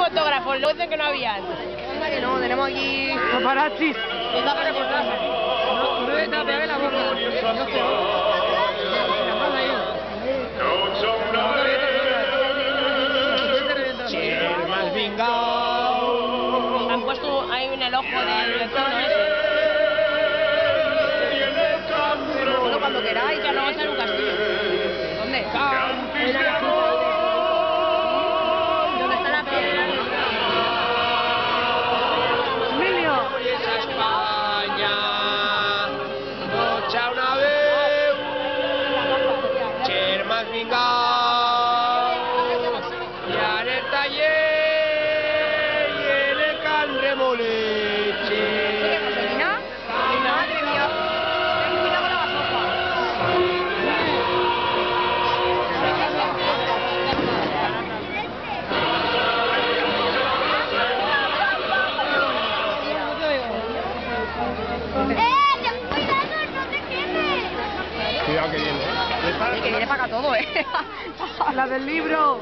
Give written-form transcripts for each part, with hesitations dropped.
fotógrafos, luego dicen que no habían. Anda que no, tenemos aquí Paparazzis. está para reportaje. No te tape la boca. No sé. Más vingao. Han puesto ahí en el ojo del vecino ese. Bueno, cuando queráis, Que luego está en un castillo. ¿Dónde? En la casita donde está la piedra. Emilio. Esa España. Nocha una vez. Más vingao. Ya en el taller y en el can remoleche. ¿Mira? Madre mía. Ten cuidado con la gasofa. ¡Ten cuidado, no te quemes! Cuidado que viene, Que viene para acá todo, La del libro.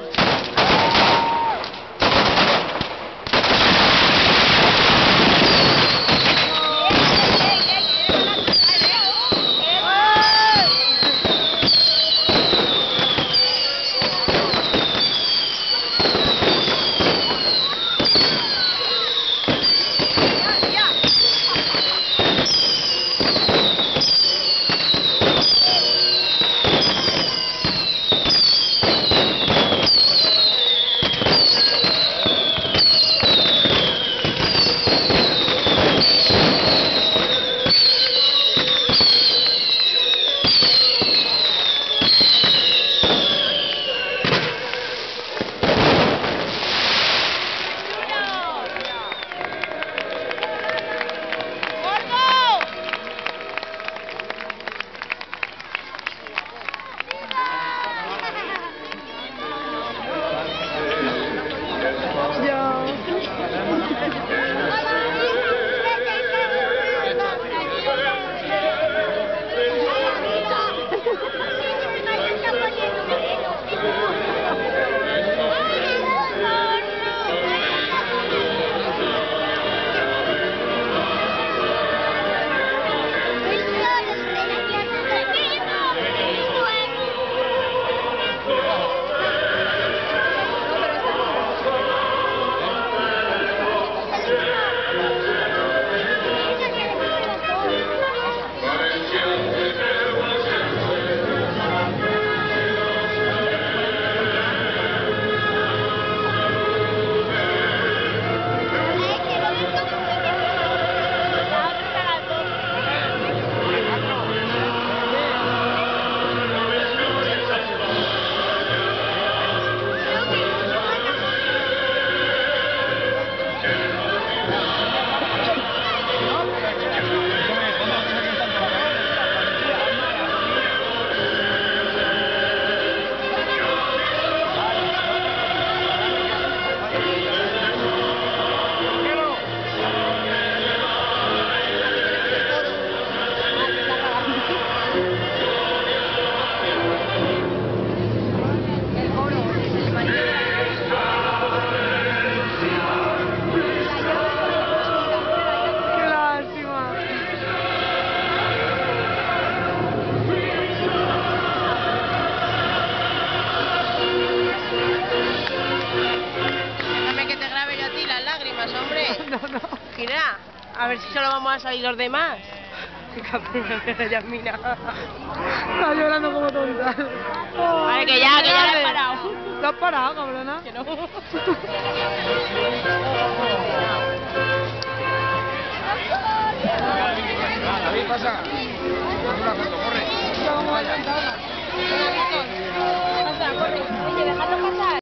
Hombre, No. gira, a ver si solo vamos a salir los demás. Qué cabrona, Yasmina. Está llorando como tonta. Vale, que ya la he parado. ¿Te has parado, cabrona? Que no. David, pasa. Una foto, corre. Pasa, corre. Oye, dejadlo pasar.